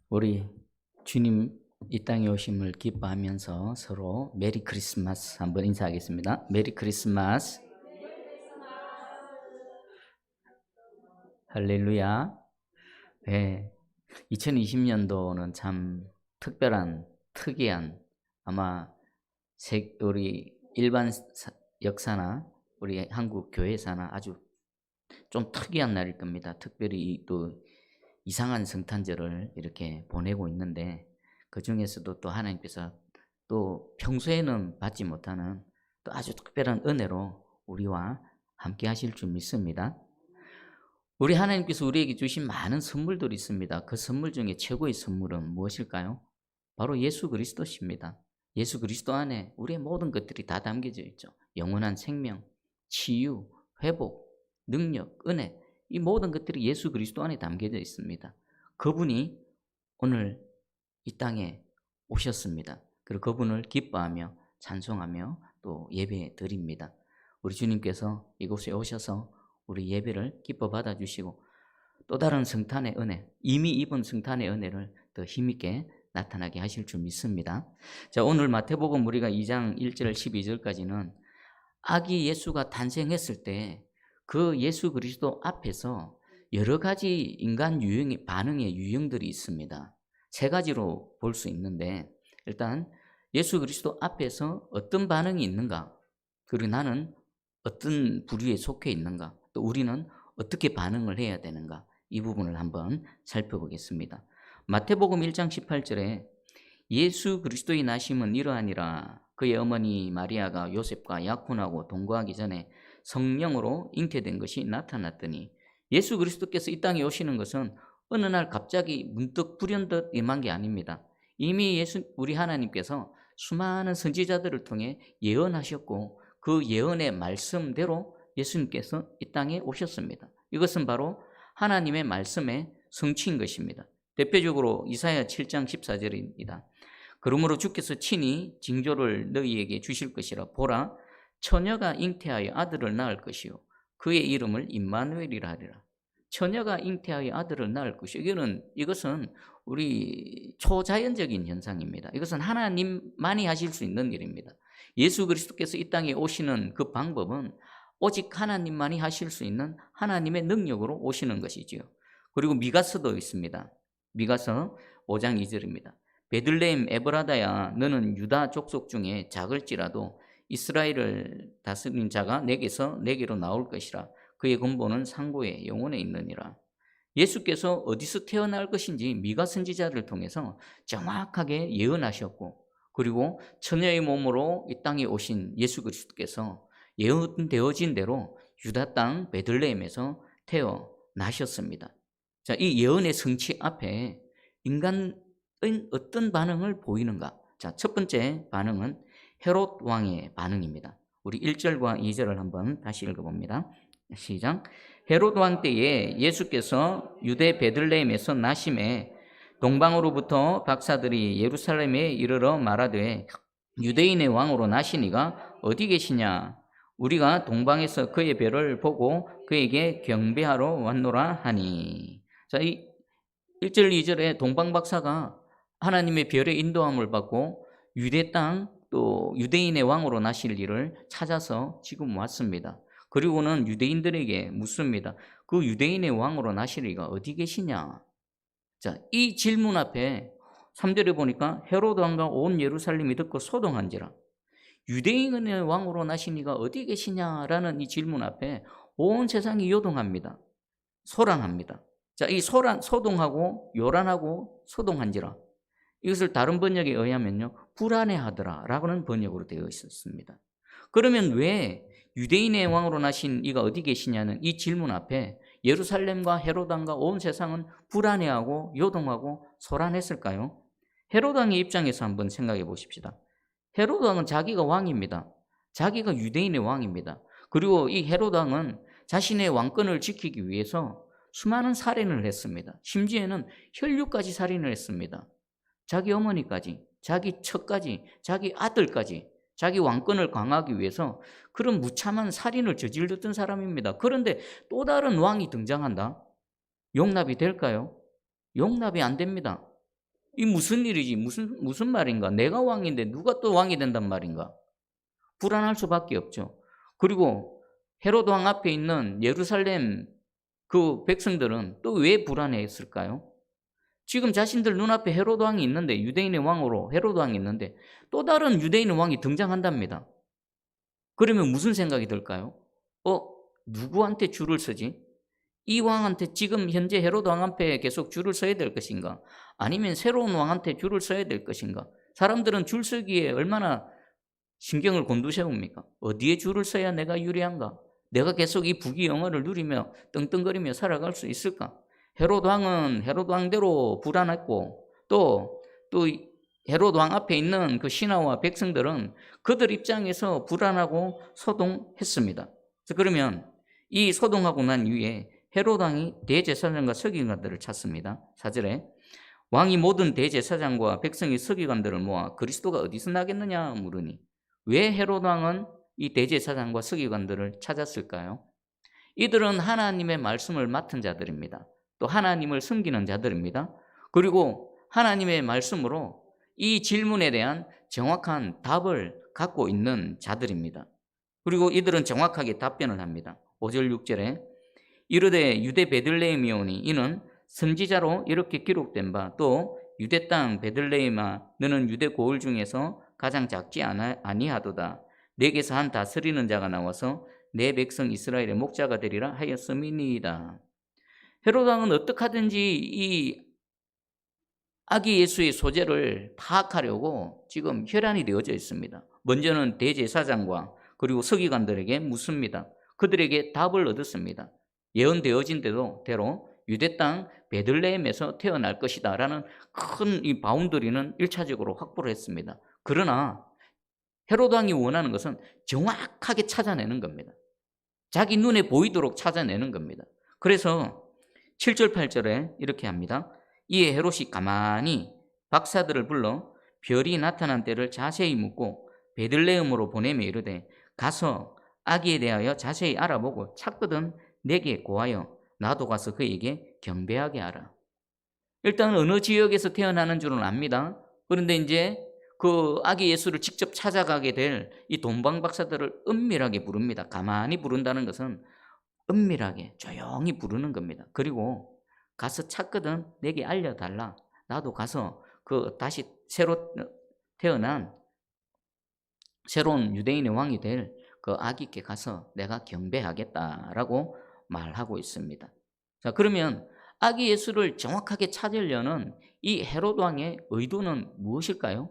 우리 주님 이 땅에 오심을 기뻐하면서 서로 메리 크리스마스 한번 인사하겠습니다. 메리 크리스마스. 할렐루야. 네, 2020년도는 참 특별한, 특이한, 아마 우리 일반 역사나 우리 한국 교회사나 아주 좀 특이한 날일 겁니다. 특별히 또 이상한 성탄절을 이렇게 보내고 있는데, 그 중에서도 또 하나님께서 또 평소에는 받지 못하는 또 아주 특별한 은혜로 우리와 함께 하실 줄 믿습니다. 우리 하나님께서 우리에게 주신 많은 선물들이 있습니다. 그 선물 중에 최고의 선물은 무엇일까요? 바로 예수 그리스도십니다. 예수 그리스도 안에 우리의 모든 것들이 다 담겨져 있죠. 영원한 생명, 치유, 회복, 능력, 은혜, 이 모든 것들이 예수 그리스도 안에 담겨져 있습니다. 그분이 오늘 이 땅에 오셨습니다. 그리고 그분을 기뻐하며 찬송하며 또 예배 드립니다. 우리 주님께서 이곳에 오셔서 우리 예배를 기뻐 받아주시고 또 다른 성탄의 은혜, 이미 입은 성탄의 은혜를 더 힘있게 나타나게 하실 줄 믿습니다. 자, 오늘 마태복음 우리가 2장 1절 12절까지는 아기 예수가 탄생했을 때 그 예수 그리스도 앞에서 여러 가지 인간 반응의 유형들이 있습니다. 세 가지로 볼 수 있는데, 일단 예수 그리스도 앞에서 어떤 반응이 있는가, 그리고 나는 어떤 부류에 속해 있는가, 또 우리는 어떻게 반응을 해야 되는가, 이 부분을 한번 살펴보겠습니다. 마태복음 1장 18절에 예수 그리스도의 나심은 이러하니라. 그의 어머니 마리아가 요셉과 약혼하고 동거하기 전에 성령으로 잉태된 것이 나타났더니, 예수 그리스도께서 이 땅에 오시는 것은 어느 날 갑자기 문득 불현듯 임한 게 아닙니다. 이미 우리 하나님께서 수많은 선지자들을 통해 예언하셨고 그 예언의 말씀대로 예수님께서 이 땅에 오셨습니다. 이것은 바로 하나님의 말씀의 성취인 것입니다. 대표적으로 이사야 7장 14절입니다. 그러므로 주께서 친히 징조를 너희에게 주실 것이라. 보라, 처녀가 잉태하여 아들을 낳을 것이요 그의 이름을 임마누엘이라 하리라. 처녀가 잉태하여 아들을 낳을 것이요. 이것은 우리 초자연적인 현상입니다. 이것은 하나님만이 하실 수 있는 일입니다. 예수 그리스도께서 이 땅에 오시는 그 방법은 오직 하나님만이 하실 수 있는 하나님의 능력으로 오시는 것이지요. 그리고 미가서도 있습니다. 미가서 5장 2절입니다. 베들레헴 에브라다야, 너는 유다 족속 중에 작을지라도 이스라엘을 다스린 자가 내게로 나올 것이라. 그의 근본은 상고의 영혼에 있느니라. 예수께서 어디서 태어날 것인지 미가 선지자를 통해서 정확하게 예언하셨고, 그리고 처녀의 몸으로 이 땅에 오신 예수 그리스도께서 예언되어진 대로 유다 땅 베들레헴에서 태어나셨습니다. 자, 이 예언의 성취 앞에 인간은 어떤 반응을 보이는가? 자, 첫 번째 반응은 헤롯 왕의 반응입니다. 우리 1절과 2절을 한번 다시 읽어봅니다. 시작. 헤롯 왕 때에 예수께서 유대 베들레헴에서 나심에 동방으로부터 박사들이 예루살렘에 이르러 말하되, 유대인의 왕으로 나시니가 어디 계시냐? 우리가 동방에서 그의 별을 보고 그에게 경배하러 왔노라 하니. 자, 이 1절 2절에 동방 박사가 하나님의 별의 인도함을 받고 유대 땅 또 유대인의 왕으로 나실 일을 찾아서 지금 왔습니다. 그리고는 유대인들에게 묻습니다. 그 유대인의 왕으로 나실 이가 어디 계시냐? 자, 이 질문 앞에 3절에 보니까 헤로드 왕과 온 예루살렘이 듣고 소동한지라. 유대인의 왕으로 나신 이가 어디 계시냐라는 이 질문 앞에 온 세상이 요동합니다. 소란합니다. 자, 이 소동하고 요란하고 소동한지라. 이것을 다른 번역에 의하면요, 불안해하더라라고는 번역으로 되어 있었습니다. 그러면 왜 유대인의 왕으로 나신 이가 어디 계시냐는 이 질문 앞에 예루살렘과 헤롯 왕과 온 세상은 불안해하고 요동하고 소란했을까요? 헤롯 왕의 입장에서 한번 생각해 보십시다. 헤롯 왕은 자기가 왕입니다. 자기가 유대인의 왕입니다. 그리고 이 헤롯 왕은 자신의 왕권을 지키기 위해서 수많은 살인을 했습니다. 심지어는 혈육까지 살인을 했습니다. 자기 어머니까지, 자기 처까지, 자기 아들까지 자기 왕권을 강화하기 위해서 그런 무참한 살인을 저질렀던 사람입니다. 그런데 또 다른 왕이 등장한다? 용납이 될까요? 용납이 안 됩니다. 이 무슨 일이지? 무슨 말인가? 내가 왕인데 누가 또 왕이 된단 말인가? 불안할 수밖에 없죠. 그리고 헤롯 왕 앞에 있는 예루살렘 그 백성들은 또 왜 불안해했을까요? 지금 자신들 눈앞에 헤롯 왕이 있는데, 유대인의 왕으로 헤롯 왕이 있는데 또 다른 유대인의 왕이 등장한답니다. 그러면 무슨 생각이 들까요? 누구한테 줄을 서지? 이 왕한테 지금 현재 헤롯 왕 앞에 계속 줄을 서야 될 것인가? 아니면 새로운 왕한테 줄을 서야 될 것인가? 사람들은 줄 서기에 얼마나 신경을 곤두세웁니까? 어디에 줄을 서야 내가 유리한가? 내가 계속 이 부귀영화를 누리며 떵떵거리며 살아갈 수 있을까? 헤롯 왕은 헤롯 왕대로 불안했고, 또 헤롯 왕 앞에 있는 그 신하와 백성들은 그들 입장에서 불안하고 소동했습니다. 그러면 이 소동하고 난 이후에 헤롯 왕이 대제사장과 서기관들을 찾습니다. 4절에 왕이 모든 대제사장과 백성의 서기관들을 모아 그리스도가 어디서 나겠느냐 물으니, 왜 헤롯 왕은 이 대제사장과 서기관들을 찾았을까요? 이들은 하나님의 말씀을 맡은 자들입니다. 또 하나님을 섬기는 자들입니다. 그리고 하나님의 말씀으로 이 질문에 대한 정확한 답을 갖고 있는 자들입니다. 그리고 이들은 정확하게 답변을 합니다. 5절 6절에 이르되 유대 베들레헴이오니 이는 선지자로 이렇게 기록된 바, 또 유대 땅 베들레헴아 너는 유대 고을 중에서 가장 작지 아니하도다. 내게서 한 다스리는 자가 나와서 내 백성 이스라엘의 목자가 되리라 하였음이니이다. 헤롯 왕은 어떻게 하든지 이 아기 예수의 소재를 파악하려고 지금 혈안이 되어져 있습니다. 먼저는 대제사장과 그리고 서기관들에게 묻습니다. 그들에게 답을 얻었습니다. 예언되어진 대로 유대 땅 베들레헴에서 태어날 것이다 라는 큰 이 바운더리는 1차적으로 확보를 했습니다. 그러나 헤롯 왕이 원하는 것은 정확하게 찾아내는 겁니다. 자기 눈에 보이도록 찾아내는 겁니다. 그래서 7절 8절에 이렇게 합니다. 이에 헤롯이 가만히 박사들을 불러 별이 나타난 때를 자세히 묻고 베들레헴으로 보내며 이르되 가서 아기에 대하여 자세히 알아보고 찾거든 내게 고하여 나도 가서 그에게 경배하게 하라. 일단 어느 지역에서 태어나는 줄은 압니다. 그런데 이제 그 아기 예수를 직접 찾아가게 될 이 동방 박사들을 은밀하게 부릅니다. 가만히 부른다는 것은 은밀하게 조용히 부르는 겁니다. 그리고 가서 찾거든 내게 알려달라. 나도 가서 그 다시 새로 태어난 새로운 유대인의 왕이 될 그 아기께 가서 내가 경배하겠다라고 말하고 있습니다. 자, 그러면 아기 예수를 정확하게 찾으려는 이 헤롯 왕의 의도는 무엇일까요?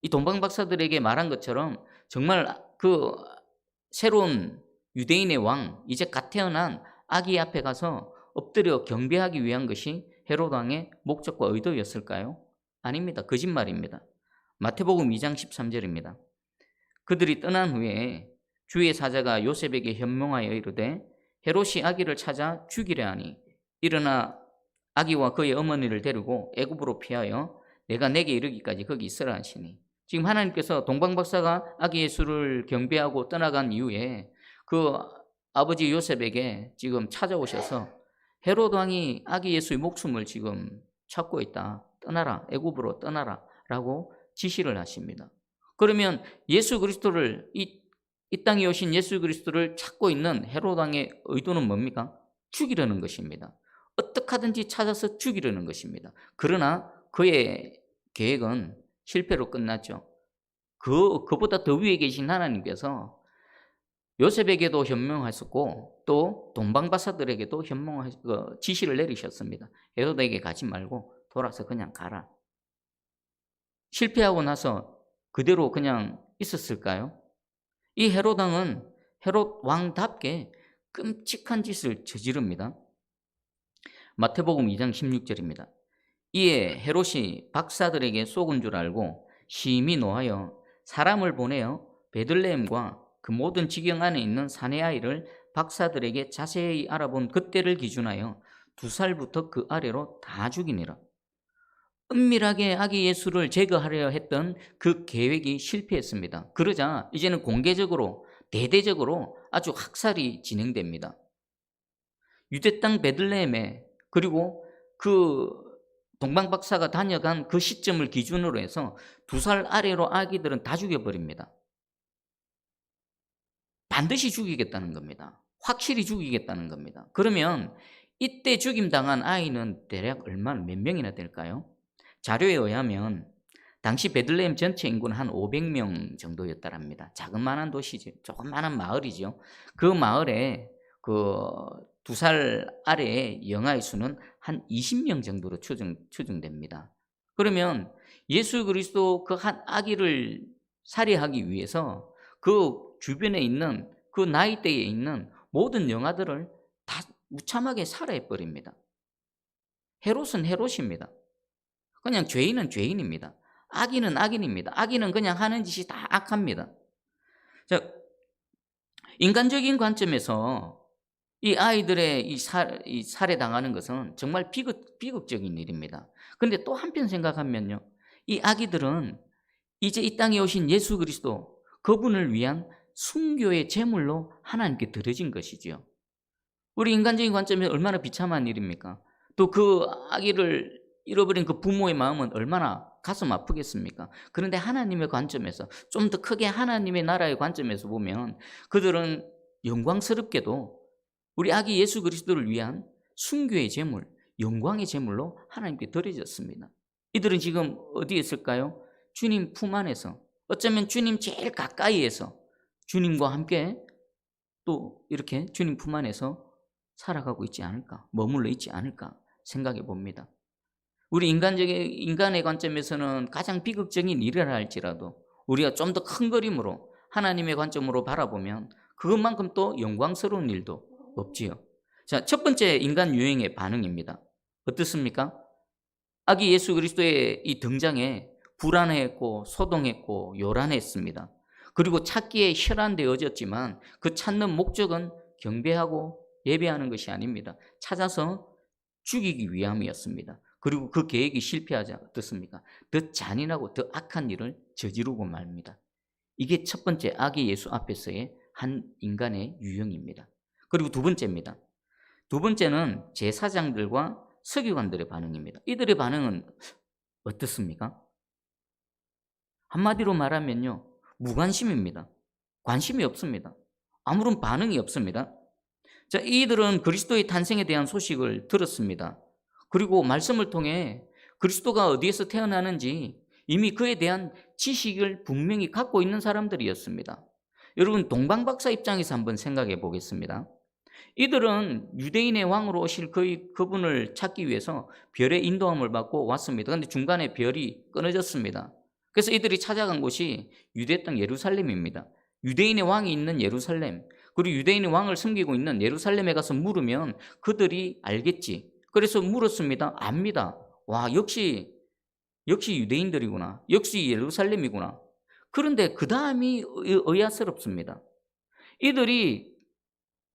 이 동방 박사들에게 말한 것처럼 정말 그 새로운 유대인의 왕, 이제 갓 태어난 아기 앞에 가서 엎드려 경배하기 위한 것이 헤롯 왕의 목적과 의도였을까요? 아닙니다. 거짓말입니다. 마태복음 2장 13절입니다. 그들이 떠난 후에 주의 사자가 요셉에게 현몽하여 이르되 헤롯이 아기를 찾아 죽이려 하니 일어나 아기와 그의 어머니를 데리고 애굽으로 피하여 내가 내게 이르기까지 거기 있으라 하시니, 지금 하나님께서 동방 박사가 아기 예수를 경배하고 떠나간 이후에 그 아버지 요셉에게 지금 찾아오셔서 헤롯 왕이 아기 예수의 목숨을 지금 찾고 있다. 떠나라. 애굽으로 떠나라. 라고 지시를 하십니다. 그러면 예수 그리스도를 이 땅에 오신 예수 그리스도를 찾고 있는 헤롯 왕의 의도는 뭡니까? 죽이려는 것입니다. 어떻게 하든지 찾아서 죽이려는 것입니다. 그러나 그의 계획은 실패로 끝났죠. 그보다 더 위에 계신 하나님께서 요셉에게도 현명하셨고 또 동방박사들에게도 지시를 내리셨습니다. 헤롯에게 가지 말고 돌아서 그냥 가라. 실패하고 나서 그대로 그냥 있었을까요? 이 헤롯 왕은 헤롯 왕답게 끔찍한 짓을 저지릅니다. 마태복음 2장 16절입니다. 이에 헤롯이 박사들에게 속은 줄 알고 심히 노하여 사람을 보내어 베들레헴과 그 모든 지경 안에 있는 사내 아이를 박사들에게 자세히 알아본 그때를 기준하여 2살부터 그 아래로 다 죽이니라. 은밀하게 아기 예수를 제거하려 했던 그 계획이 실패했습니다. 그러자 이제는 공개적으로 대대적으로 아주 학살이 진행됩니다. 유대 땅 베들레헴에, 그리고 그 동방박사가 다녀간 그 시점을 기준으로 해서 2살 아래로 아기들은 다 죽여버립니다. 반드시 죽이겠다는 겁니다. 확실히 죽이겠다는 겁니다. 그러면 이때 죽임당한 아이는 대략 몇 명이나 될까요? 자료에 의하면 당시 베들레헴 전체 인구는 한 500명 정도였다랍니다. 자그마한 도시죠. 조그마한 마을이죠. 그 마을에 그 2살 아래의 영아의 수는 한 20명 정도로 추정됩니다. 그러면 예수 그리스도 그 한 아기를 살해하기 위해서 그 주변에 있는 그 나이대에 있는 모든 영아들을 다 무참하게 살해해버립니다. 헤롯은 헤롯입니다. 그냥 죄인은 죄인입니다. 악인은 악인입니다. 악인은 그냥 하는 짓이 다 악합니다. 자, 인간적인 관점에서 이 아이들의 이 살해당하는 것은 정말 비극적인 일입니다. 그런데 또 한편 생각하면요, 이 아기들은 이제 이 땅에 오신 예수 그리스도 그분을 위한 순교의 제물로 하나님께 드려진 것이지요. 우리 인간적인 관점에서 얼마나 비참한 일입니까? 또 그 아기를 잃어버린 그 부모의 마음은 얼마나 가슴 아프겠습니까? 그런데 하나님의 관점에서, 좀 더 크게 하나님의 나라의 관점에서 보면 그들은 영광스럽게도 우리 아기 예수 그리스도를 위한 순교의 제물, 영광의 제물로 하나님께 드려졌습니다. 이들은 지금 어디에 있을까요? 주님 품 안에서, 어쩌면 주님 제일 가까이에서 주님과 함께 또 이렇게 주님 품 안에서 살아가고 있지 않을까, 머물러 있지 않을까 생각해 봅니다. 우리 인간의 관점에서는 가장 비극적인 일이라 할지라도 우리가 좀 더 큰 그림으로 하나님의 관점으로 바라보면 그것만큼 또 영광스러운 일도 없지요. 자, 첫 번째 인간 유행의 반응입니다. 어떻습니까? 아기 예수 그리스도의 이 등장에 불안해했고 소동했고 요란했습니다. 그리고 찾기에 혈안되어졌지만 그 찾는 목적은 경배하고 예배하는 것이 아닙니다. 찾아서 죽이기 위함이었습니다. 그리고 그 계획이 실패하자 어떻습니까? 더 잔인하고 더 악한 일을 저지르고 말입니다. 이게 첫 번째 아기 예수 앞에서의 한 인간의 유형입니다. 그리고 두 번째입니다. 두 번째는 제사장들과 서기관들의 반응입니다. 이들의 반응은 어떻습니까? 한마디로 말하면요, 무관심입니다. 관심이 없습니다. 아무런 반응이 없습니다. 자, 이들은 그리스도의 탄생에 대한 소식을 들었습니다. 그리고 말씀을 통해 그리스도가 어디에서 태어나는지 이미 그에 대한 지식을 분명히 갖고 있는 사람들이었습니다. 여러분, 동방박사 입장에서 한번 생각해 보겠습니다. 이들은 유대인의 왕으로 오실 그분을 찾기 위해서 별의 인도함을 받고 왔습니다. 그런데 중간에 별이 끊어졌습니다. 그래서 이들이 찾아간 곳이 유대 땅 예루살렘입니다. 유대인의 왕이 있는 예루살렘, 그리고 유대인의 왕을 섬기고 있는 예루살렘에 가서 물으면 그들이 알겠지. 그래서 물었습니다. 압니다. 와, 역시 유대인들이구나. 역시 예루살렘이구나. 그런데 그 다음이 의아스럽습니다. 이들이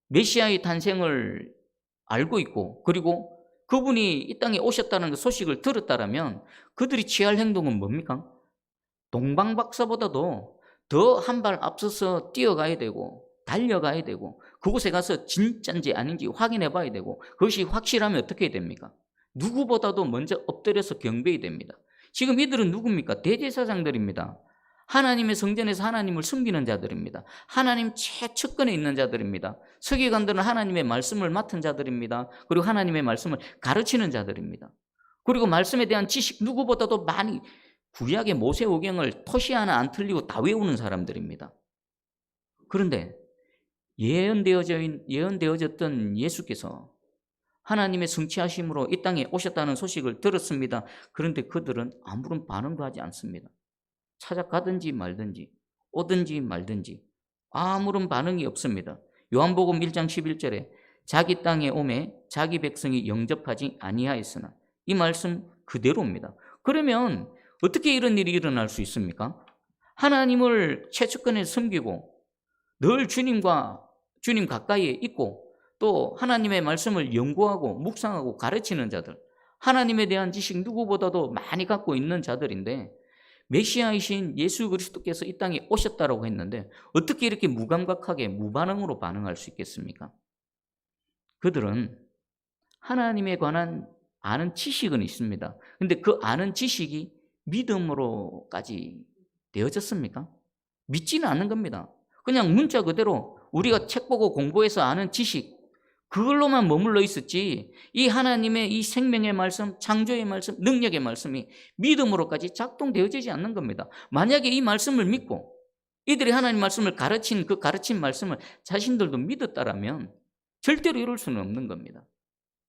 메시아의 탄생을 알고 있고, 그리고 그분이 이 땅에 오셨다는 그 소식을 들었다면 그들이 취할 행동은 뭡니까? 동방박사보다도 더 한 발 앞서서 뛰어가야 되고 달려가야 되고 그곳에 가서 진짜인지 아닌지 확인해 봐야 되고, 그것이 확실하면 어떻게 해야 됩니까? 누구보다도 먼저 엎드려서 경배해야 됩니다. 지금 이들은 누굽니까? 대제사장들입니다. 하나님의 성전에서 하나님을 섬기는 자들입니다. 하나님 최측근에 있는 자들입니다. 서기관들은 하나님의 말씀을 맡은 자들입니다. 그리고 하나님의 말씀을 가르치는 자들입니다. 그리고 말씀에 대한 지식 누구보다도 많이, 구약의 모세오경을 토시 하나 안 틀리고 다 외우는 사람들입니다. 그런데 예언되어졌던 예수께서 하나님의 성취하심으로 이 땅에 오셨다는 소식을 들었습니다. 그런데 그들은 아무런 반응도 하지 않습니다. 찾아가든지 말든지 오든지 말든지 아무런 반응이 없습니다. 요한복음 1장 11절에 자기 땅에 오매 자기 백성이 영접하지 아니하였으나, 이 말씀 그대로입니다. 그러면 어떻게 이런 일이 일어날 수 있습니까? 하나님을 최측근에 섬기고 늘 주님 가까이에 있고 또 하나님의 말씀을 연구하고 묵상하고 가르치는 자들, 하나님에 대한 지식 누구보다도 많이 갖고 있는 자들인데 메시아이신 예수 그리스도께서 이 땅에 오셨다라고 했는데 어떻게 이렇게 무감각하게 무반응으로 반응할 수 있겠습니까? 그들은 하나님에 관한 아는 지식은 있습니다. 근데 그 아는 지식이 믿음으로까지 되어졌습니까? 믿지는 않는 겁니다. 그냥 문자 그대로 우리가 책 보고 공부해서 아는 지식, 그걸로만 머물러 있었지, 이 하나님의 이 생명의 말씀, 창조의 말씀, 능력의 말씀이 믿음으로까지 작동되어지지 않는 겁니다. 만약에 이 말씀을 믿고 이들이 하나님 말씀을 가르친 그 가르친 말씀을 자신들도 믿었다라면 절대로 이룰 수는 없는 겁니다.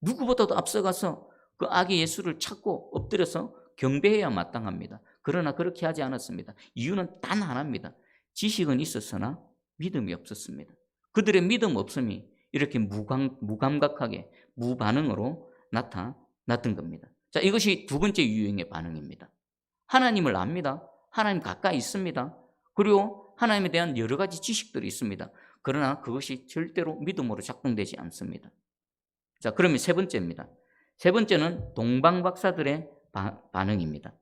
누구보다도 앞서가서 그 아기 예수를 찾고 엎드려서 경배해야 마땅합니다. 그러나 그렇게 하지 않았습니다. 이유는 단 하나입니다. 지식은 있었으나 믿음이 없었습니다. 그들의 믿음 없음이 이렇게 무감각하게 무반응으로 나타났던 겁니다. 자, 이것이 두 번째 유형의 반응입니다. 하나님을 압니다. 하나님 가까이 있습니다. 그리고 하나님에 대한 여러 가지 지식들이 있습니다. 그러나 그것이 절대로 믿음으로 작동되지 않습니다. 자, 그러면 세 번째입니다. 세 번째는 동방박사들의 반응입니다.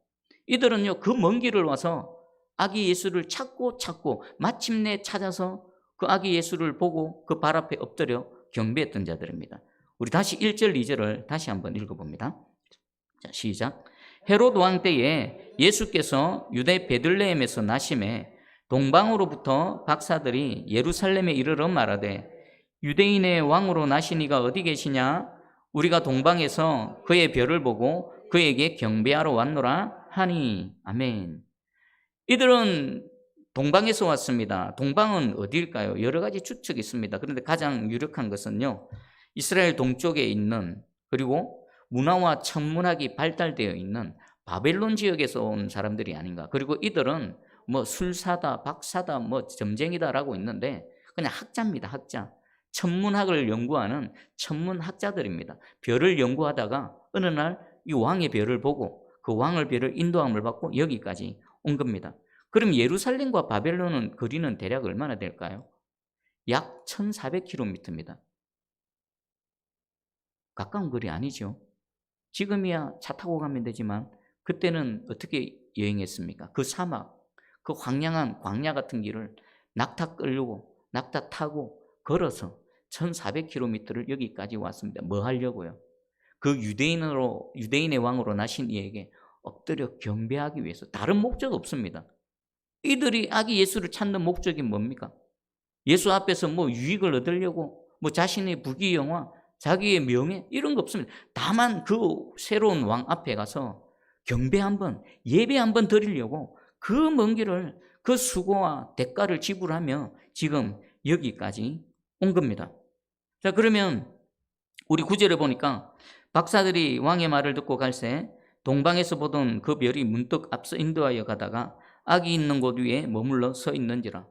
이들은요, 그 먼 길을 와서 아기 예수를 찾고 마침내 찾아서 그 아기 예수를 보고 그 발 앞에 엎드려 경배했던 자들입니다. 우리 다시 1절, 2절을 다시 한번 읽어봅니다. 자, 시작. 헤롯 왕 때에 예수께서 유대 베들레헴에서 나심에 동방으로부터 박사들이 예루살렘에 이르러 말하되 유대인의 왕으로 나시니가 어디 계시냐? 우리가 동방에서 그의 별을 보고 그에게 경배하러 왔노라 하니. 아멘. 이들은 동방에서 왔습니다. 동방은 어디일까요? 여러 가지 추측이 있습니다. 그런데 가장 유력한 것은요, 이스라엘 동쪽에 있는, 그리고 문화와 천문학이 발달되어 있는 바벨론 지역에서 온 사람들이 아닌가. 그리고 이들은 뭐 술사다, 박사다, 뭐 점쟁이다라고 있는데 그냥 학자입니다. 학자. 천문학을 연구하는 천문학자들입니다. 별을 연구하다가 어느 날 이 왕의 별을 보고 그 왕의 별을 인도함을 받고 여기까지 온 겁니다. 그럼 예루살렘과 바벨론은 거리는 대략 얼마나 될까요? 약 1400km입니다. 가까운 거리 아니죠. 지금이야 차 타고 가면 되지만 그때는 어떻게 여행했습니까? 그 사막, 그 황량한 광야 같은 길을 낙타 끌고 낙타 타고 걸어서 1400km를 여기까지 왔습니다. 뭐 하려고요? 그 유대인의 왕으로 나신 이에게 엎드려 경배하기 위해서. 다른 목적 없습니다. 이들이 아기 예수를 찾는 목적이 뭡니까? 예수 앞에서 뭐 유익을 얻으려고, 뭐 자신의 부귀영화, 자기의 명예 이런 거 없습니다. 다만 그 새로운 왕 앞에 가서 경배 한번, 예배 한번 드리려고 그 먼 길을, 그 수고와 대가를 지불하며 지금 여기까지 온 겁니다. 자, 그러면 우리 9절에 보니까 박사들이 왕의 말을 듣고 갈새 동방에서 보던 그 별이 문득 앞서 인도하여 가다가 아기 있는 곳 위에 머물러 서 있는지라.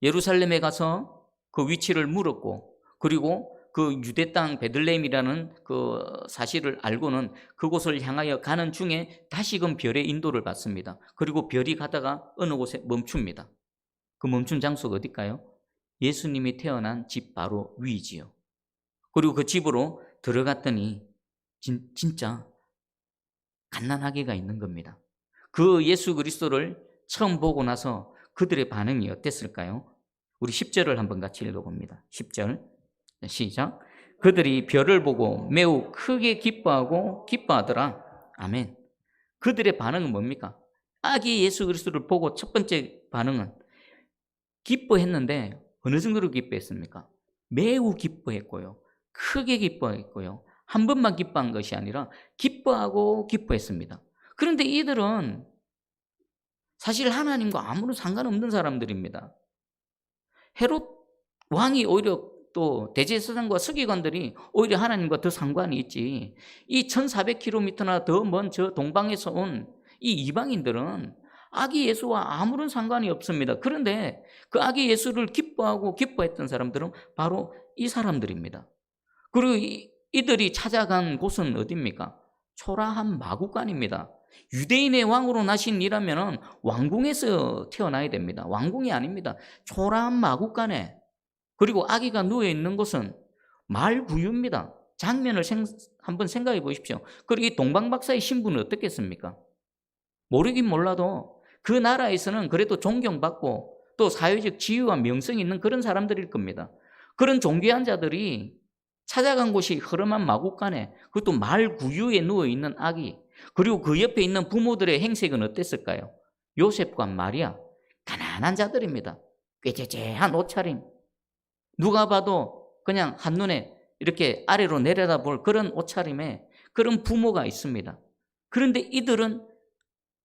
예루살렘에 가서 그 위치를 물었고, 그리고 그 유대 땅 베들레헴이라는 그 사실을 알고는 그곳을 향하여 가는 중에 다시금 별의 인도를 받습니다. 그리고 별이 가다가 어느 곳에 멈춥니다. 그 멈춘 장소가 어딜까요? 예수님이 태어난 집 바로 위지요. 그리고 그 집으로 들어갔더니 진짜 갓난아기가 있는 겁니다. 그 예수 그리스도를 처음 보고 나서 그들의 반응이 어땠을까요? 우리 10절을 한번 같이 읽어봅니다. 10절 시작. 그들이 별을 보고 매우 크게 기뻐하더라. 아멘. 그들의 반응은 뭡니까? 아기 예수 그리스도를 보고 첫 번째 반응은 기뻐했는데 어느 정도로 기뻐했습니까? 매우 기뻐했고요. 크게 기뻐했고요. 한 번만 기뻐한 것이 아니라 기뻐했습니다. 그런데 이들은 사실 하나님과 아무런 상관없는 사람들입니다. 헤롯 왕이 오히려 또 대제사장과 서기관들이 오히려 하나님과 더 상관이 있지, 이 1400km나 더 먼 저 동방에서 온 이 이방인들은 아기 예수와 아무런 상관이 없습니다. 그런데 그 아기 예수를 기뻐했던 사람들은 바로 이 사람들입니다. 그리고 이들이 찾아간 곳은 어디입니까? 초라한 마구간입니다. 유대인의 왕으로 나신 이라면 왕궁에서 태어나야 됩니다. 왕궁이 아닙니다. 초라한 마구간에, 그리고 아기가 누워있는 곳은 말구유입니다. 장면을 한번 생각해 보십시오. 그리고 이 동방박사의 신분은 어떻겠습니까? 모르긴 몰라도 그 나라에서는 그래도 존경받고 또 사회적 지위와 명성이 있는 그런 사람들일 겁니다. 그런 존귀한 자들이 찾아간 곳이 허름한 마구간에, 그것도 말 구유에 누워있는 아기, 그리고 그 옆에 있는 부모들의 행색은 어땠을까요? 요셉과 마리아, 가난한 자들입니다. 꾀죄죄한 옷차림, 누가 봐도 그냥 한눈에 이렇게 아래로 내려다볼 그런 옷차림에 그런 부모가 있습니다. 그런데 이들은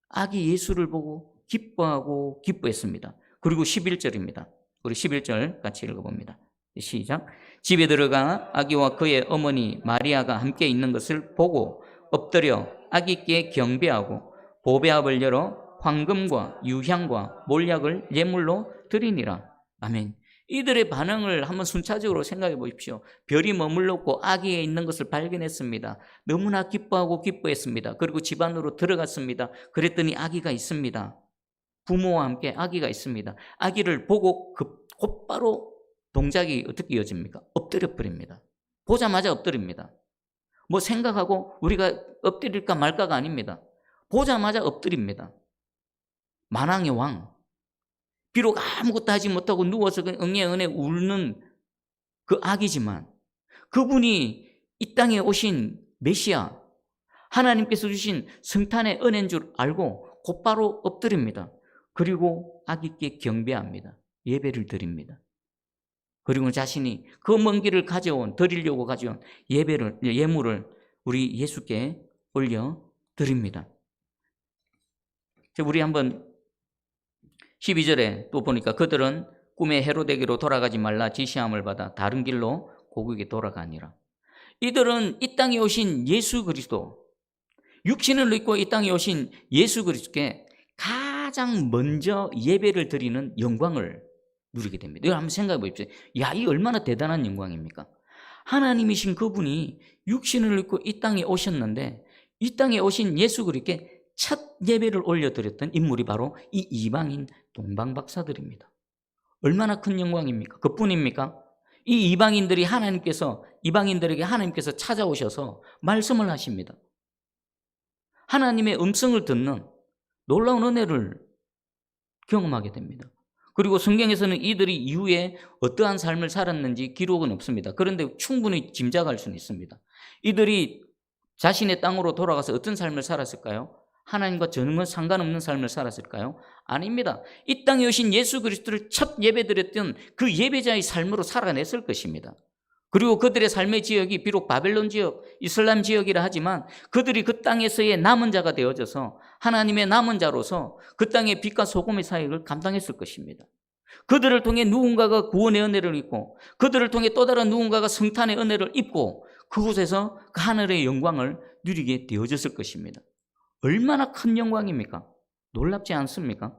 아기 예수를 보고 기뻐하고 기뻐했습니다. 그리고 11절입니다. 우리 11절 같이 읽어봅니다. 시작. 집에 들어가 아기와 그의 어머니 마리아가 함께 있는 것을 보고 엎드려 아기께 경배하고 보배압을 열어 황금과 유향과 몰약을 예물로 드리니라. 아멘. 이들의 반응을 한번 순차적으로 생각해 보십시오. 별이 머물렀고 아기에 있는 것을 발견했습니다. 너무나 기뻐하고 기뻐했습니다. 그리고 집 안으로 들어갔습니다. 그랬더니 아기가 있습니다. 부모와 함께 아기가 있습니다. 아기를 보고 곧바로 동작이 어떻게 이어집니까? 엎드려 버립니다. 보자마자 엎드립니다. 뭐 생각하고 우리가 엎드릴까 말까가 아닙니다. 보자마자 엎드립니다. 만왕의 왕, 비록 아무것도 하지 못하고 누워서 응애응애 울는 그 아기지만 그분이 이 땅에 오신 메시아, 하나님께서 주신 성탄의 은혜인 줄 알고 곧바로 엎드립니다. 그리고 아기께 경배합니다. 예배를 드립니다. 그리고 자신이 그 먼 길을 드리려고 가져온 예물을 우리 예수께 올려 드립니다. 우리 한번 12절에 또 보니까 그들은 꿈에 헤로데게로 돌아가지 말라 지시함을 받아 다른 길로 고국에 돌아가니라. 이들은 이 땅에 오신 예수 그리스도, 육신을 입고 이 땅에 오신 예수 그리스도께 가장 먼저 예배를 드리는 영광을 누리게 됩니다. 이걸 한번 생각해 보십시오. 야, 이 얼마나 대단한 영광입니까? 하나님이신 그분이 육신을 입고 이 땅에 오셨는데 이 땅에 오신 예수 그리스도께 첫 예배를 올려드렸던 인물이 바로 이 이방인 동방박사들입니다. 얼마나 큰 영광입니까? 그뿐입니까? 이 이방인들에게 하나님께서 찾아오셔서 말씀을 하십니다. 하나님의 음성을 듣는 놀라운 은혜를 경험하게 됩니다. 그리고 성경에서는 이들이 이후에 어떠한 삶을 살았는지 기록은 없습니다. 그런데 충분히 짐작할 수는 있습니다. 이들이 자신의 땅으로 돌아가서 어떤 삶을 살았을까요? 하나님과 전혀 상관없는 삶을 살았을까요? 아닙니다. 이 땅에 오신 예수 그리스도를 첫 예배드렸던 그 예배자의 삶으로 살아냈을 것입니다. 그리고 그들의 삶의 지역이 비록 바벨론 지역, 이슬람 지역이라 하지만 그들이 그 땅에서의 남은 자가 되어져서 하나님의 남은 자로서 그 땅의 빛과 소금의 사역을 감당했을 것입니다. 그들을 통해 누군가가 구원의 은혜를 입고 그들을 통해 또 다른 누군가가 성탄의 은혜를 입고 그곳에서 그 하늘의 영광을 누리게 되어졌을 것입니다. 얼마나 큰 영광입니까? 놀랍지 않습니까?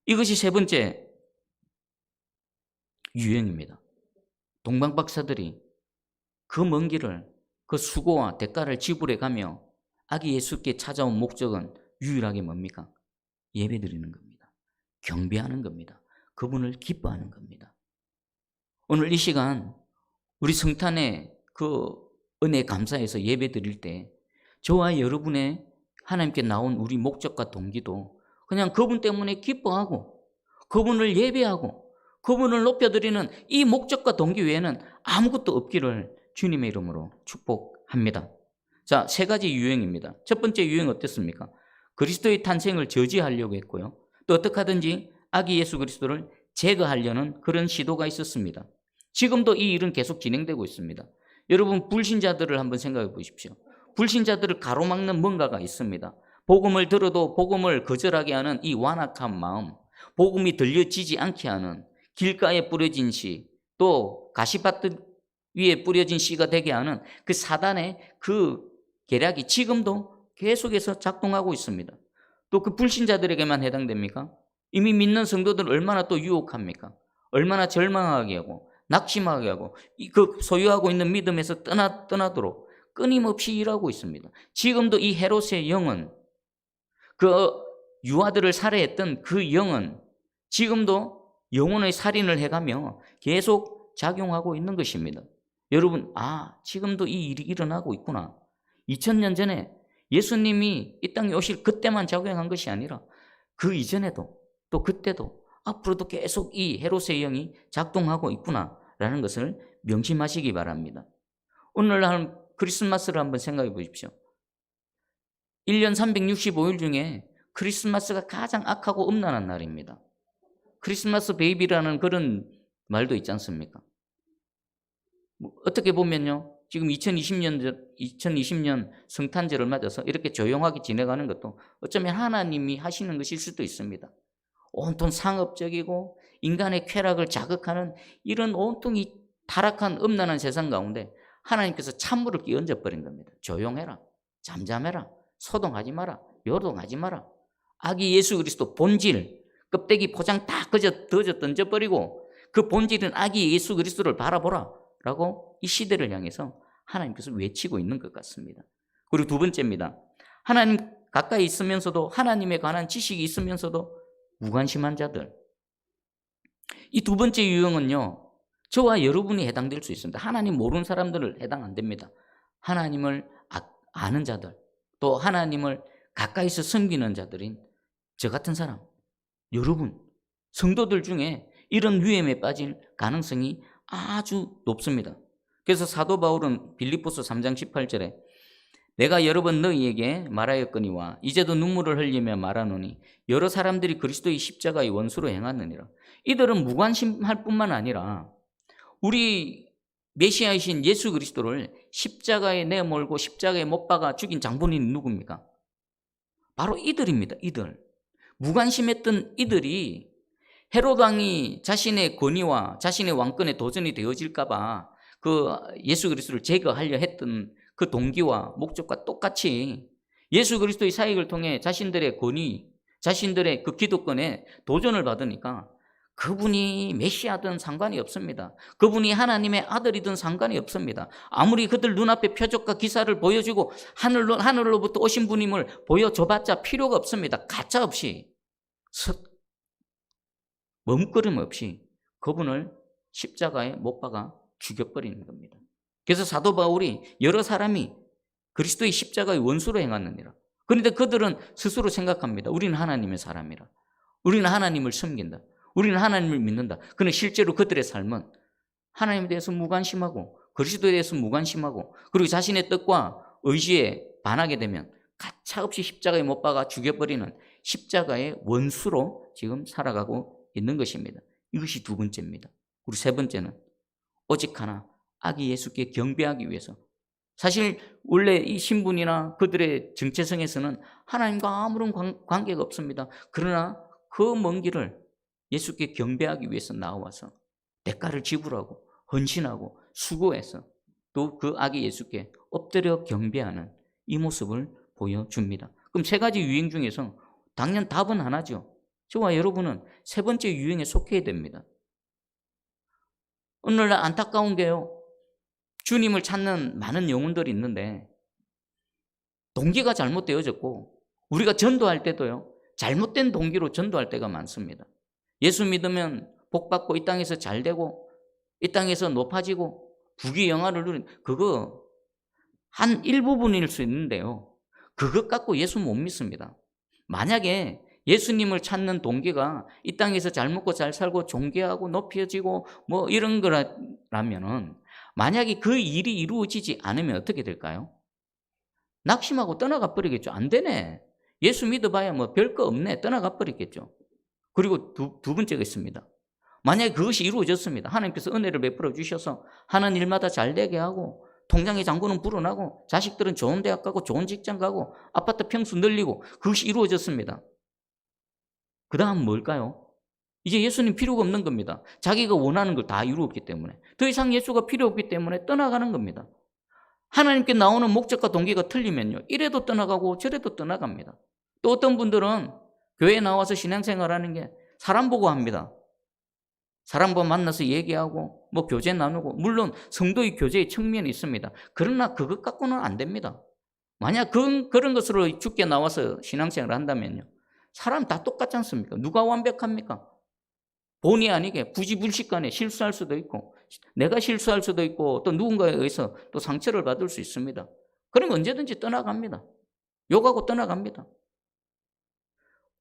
이것이 세 번째 유행입니다. 동방박사들이 그 먼 길을 그 수고와 대가를 지불해 가며 아기 예수께 찾아온 목적은 유일하게 뭡니까? 예배드리는 겁니다. 경배하는 겁니다. 그분을 기뻐하는 겁니다. 오늘 이 시간 우리 성탄의 그 은혜 감사해서 예배드릴 때 저와 여러분의 하나님께 나온 우리 목적과 동기도 그냥 그분 때문에 기뻐하고 그분을 예배하고 그분을 높여드리는 이 목적과 동기 외에는 아무것도 없기를 주님의 이름으로 축복합니다. 자, 세 가지 유행입니다. 첫 번째 유행 어땠습니까? 그리스도의 탄생을 저지하려고 했고요. 또 어떻게 하든지 아기 예수 그리스도를 제거하려는 그런 시도가 있었습니다. 지금도 이 일은 계속 진행되고 있습니다. 여러분, 불신자들을 한번 생각해 보십시오. 불신자들을 가로막는 뭔가가 있습니다. 복음을 들어도 복음을 거절하게 하는 이 완악한 마음, 복음이 들려지지 않게 하는 길가에 뿌려진 씨, 또 가시밭 위에 뿌려진 씨가 되게 하는 그 사단의 그 계략이 지금도 계속해서 작동하고 있습니다. 또 그 불신자들에게만 해당됩니까? 이미 믿는 성도들 얼마나 또 유혹합니까? 얼마나 절망하게 하고 낙심하게 하고 그 소유하고 있는 믿음에서 떠나도록 끊임없이 일하고 있습니다. 지금도 이 헤롯의 영은, 그 유아들을 살해했던 그 영은 지금도 영혼의 살인을 해가며 계속 작용하고 있는 것입니다. 여러분, 지금도 이 일이 일어나고 있구나. 2000년 전에 예수님이 이 땅에 오실 그때만 작용한 것이 아니라 그 이전에도 또 그때도 앞으로도 계속 이 헤롯의 영이 작동하고 있구나라는 것을 명심하시기 바랍니다. 오늘날 크리스마스를 한번 생각해 보십시오. 1년 365일 중에 크리스마스가 가장 악하고 음란한 날입니다. 크리스마스 베이비라는 그런 말도 있지 않습니까? 어떻게 보면요, 지금 2020년 성탄절을 맞아서 이렇게 조용하게 지내가는 것도 어쩌면 하나님이 하시는 것일 수도 있습니다. 온통 상업적이고 인간의 쾌락을 자극하는 이런 온통 이 타락한 음란한 세상 가운데 하나님께서 찬물을 끼얹어 버린 겁니다. 조용해라, 잠잠해라, 소동하지 마라, 요동하지 마라. 아기 예수 그리스도 본질, 껍데기 포장 다 거저 던져버리고 그 본질은 아기 예수 그리스도를 바라보라 라고 이 시대를 향해서 하나님께서 외치고 있는 것 같습니다. 그리고 두 번째입니다. 하나님 가까이 있으면서도 하나님에 관한 지식이 있으면서도 무관심한 자들. 이 두 번째 유형은요, 저와 여러분이 해당될 수 있습니다. 하나님 모르는 사람들을 해당 안 됩니다. 하나님을 아는 자들, 또 하나님을 가까이서 섬기는 자들인 저 같은 사람, 여러분, 성도들 중에 이런 위험에 빠질 가능성이 아주 높습니다. 그래서 사도 바울은 빌립보서 3장 18절에 내가 여러 번 너희에게 말하였거니와 이제도 눈물을 흘리며 말하노니 여러 사람들이 그리스도의 십자가의 원수로 행하느니라. 이들은 무관심할 뿐만 아니라 우리 메시아이신 예수 그리스도를 십자가에 내몰고 십자가에 못 박아 죽인 장본인이 누굽니까? 바로 이들입니다. 이들. 무관심했던 이들이 헤롯 왕이 자신의 권위와 자신의 왕권에 도전이 되어질까 봐 그 예수 그리스도를 제거하려 했던 그 동기와 목적과 똑같이 예수 그리스도의 사역을 통해 자신들의 권위, 자신들의 그 기득권에 도전을 받으니까 그분이 메시아든 상관이 없습니다. 그분이 하나님의 아들이든 상관이 없습니다. 아무리 그들 눈앞에 표적과 기사를 보여주고 하늘로부터 오신 분임을 보여줘봤자 필요가 없습니다. 가짜 없이, 머뭇거림 없이 그분을 십자가에 못 박아 죽여버리는 겁니다. 그래서 사도 바울이 여러 사람이 그리스도의 십자가의 원수로 행하느니라. 그런데 그들은 스스로 생각합니다. 우리는 하나님의 사람이라. 우리는 하나님을 섬긴다. 우리는 하나님을 믿는다. 그런데 실제로 그들의 삶은 하나님에 대해서 무관심하고 그리스도에 대해서 무관심하고 그리고 자신의 뜻과 의지에 반하게 되면 가차없이 십자가에 못 박아 죽여버리는 십자가의 원수로 지금 살아가고 있는 것입니다. 이것이 두 번째입니다. 그리고 세 번째는 오직 하나 아기 예수께 경배하기 위해서. 사실 원래 이 신분이나 그들의 정체성에서는 하나님과 아무런 관계가 없습니다. 그러나 그 먼 길을 예수께 경배하기 위해서 나와서 대가를 지불하고 헌신하고 수고해서 또 그 아기 예수께 엎드려 경배하는 이 모습을 보여줍니다. 그럼 세 가지 유행 중에서 당연 답은 하나죠. 저와 여러분은 세 번째 유행에 속해야 됩니다. 오늘날 안타까운 게요, 주님을 찾는 많은 영혼들이 있는데 동기가 잘못되어졌고 우리가 전도할 때도요, 잘못된 동기로 전도할 때가 많습니다. 예수 믿으면 복받고 이 땅에서 잘되고 이 땅에서 높아지고 부귀영화를 누린, 그거 한 일부분일 수 있는데요, 그것 갖고 예수 못 믿습니다. 만약에 예수님을 찾는 동기가 이 땅에서 잘 먹고 잘 살고 존귀하고 높여지고 뭐 이런 거라면은 만약에 그 일이 이루어지지 않으면 어떻게 될까요? 낙심하고 떠나가 버리겠죠. 안 되네, 예수 믿어봐야 뭐 별거 없네, 떠나가 버리겠죠. 그리고 두 번째가 있습니다. 만약에 그것이 이루어졌습니다. 하나님께서 은혜를 베풀어 주셔서 하는 일마다 잘 되게 하고 통장의 잔고는 불어나고 자식들은 좋은 대학 가고 좋은 직장 가고 아파트 평수 늘리고 그것이 이루어졌습니다. 그 다음 뭘까요? 이제 예수님 필요가 없는 겁니다. 자기가 원하는 걸 다 이루었기 때문에. 더 이상 예수가 필요 없기 때문에 떠나가는 겁니다. 하나님께 나오는 목적과 동기가 틀리면요, 이래도 떠나가고 저래도 떠나갑니다. 또 어떤 분들은 교회에 나와서 신앙생활하는 게 사람 보고 합니다. 사람 보고 만나서 얘기하고 뭐 교제 나누고, 물론 성도의 교제의 측면이 있습니다. 그러나 그것 갖고는 안 됩니다. 만약 그런 것으로 죽게 나와서 신앙생활을 한다면요, 사람 다 똑같지 않습니까? 누가 완벽합니까? 본의 아니게 부지불식간에 실수할 수도 있고 내가 실수할 수도 있고 또 누군가에 의해서 또 상처를 받을 수 있습니다. 그럼 언제든지 떠나갑니다. 욕하고 떠나갑니다.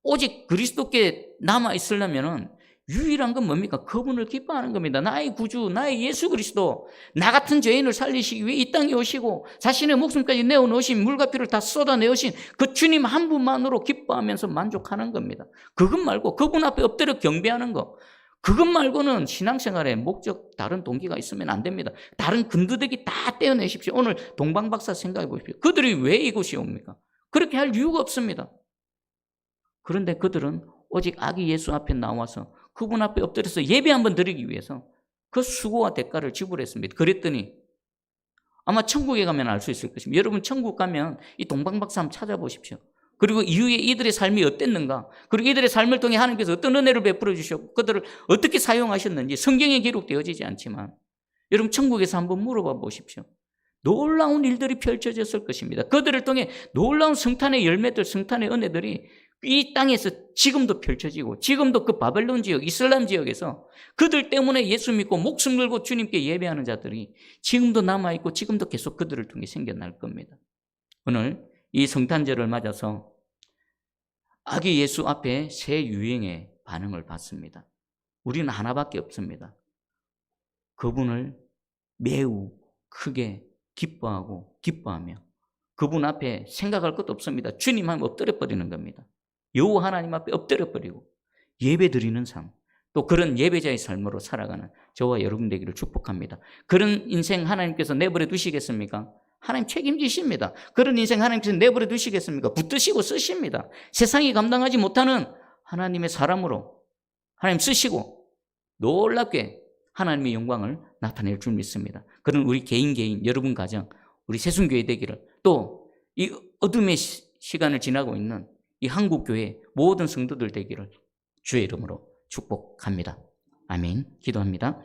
오직 그리스도께 남아있으려면 유일한 건 뭡니까? 그분을 기뻐하는 겁니다. 나의 구주, 나의 예수 그리스도, 나 같은 죄인을 살리시기 위해 이 땅에 오시고 자신의 목숨까지 내어놓으신 물과 피를 다 쏟아내으신 그 주님 한 분만으로 기뻐하면서 만족하는 겁니다. 그것 말고 그분 앞에 엎드려 경배하는 거, 그것 말고는 신앙생활에 목적, 다른 동기가 있으면 안 됩니다. 다른 근두대기 다 떼어내십시오. 오늘 동방박사 생각해 보십시오. 그들이 왜 이곳에 옵니까? 그렇게 할 이유가 없습니다. 그런데 그들은 오직 아기 예수 앞에 나와서 그분 앞에 엎드려서 예배 한번 드리기 위해서 그 수고와 대가를 지불했습니다. 그랬더니 아마 천국에 가면 알 수 있을 것입니다. 여러분 천국 가면 이 동방박사 한번 찾아보십시오. 그리고 이후에 이들의 삶이 어땠는가, 그리고 이들의 삶을 통해 하나님께서 어떤 은혜를 베풀어 주셨고 그들을 어떻게 사용하셨는지 성경에 기록되어지지 않지만 여러분 천국에서 한번 물어봐 보십시오. 놀라운 일들이 펼쳐졌을 것입니다. 그들을 통해 놀라운 성탄의 열매들, 성탄의 은혜들이 이 땅에서 지금도 펼쳐지고 지금도 그 바벨론 지역, 이슬람 지역에서 그들 때문에 예수 믿고 목숨 걸고 주님께 예배하는 자들이 지금도 남아있고 지금도 계속 그들을 통해 생겨날 겁니다. 오늘 이 성탄절을 맞아서 아기 예수 앞에 새 유행의 반응을 받습니다. 우리는 하나밖에 없습니다. 그분을 매우 크게 기뻐하고 기뻐하며 그분 앞에 생각할 것도 없습니다. 주님 앞에 엎드려 버리는 겁니다. 여호와 하나님 앞에 엎드려 버리고 예배 드리는 삶, 또 그런 예배자의 삶으로 살아가는 저와 여러분 되기를 축복합니다. 그런 인생 하나님께서 내버려 두시겠습니까? 하나님 책임지십니다. 그런 인생 하나님께서 내버려 두시겠습니까? 붙드시고 쓰십니다. 세상이 감당하지 못하는 하나님의 사람으로 하나님 쓰시고 놀랍게 하나님의 영광을 나타낼 줄 믿습니다. 그런 우리 개인, 여러분 가정, 우리 새순교회 되기를, 또 이 어둠의 시간을 지나고 있는 이 한국교회 모든 성도들 되기를 주의 이름으로 축복합니다. 아멘. 기도합니다.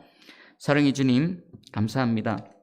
사랑의 주님 감사합니다.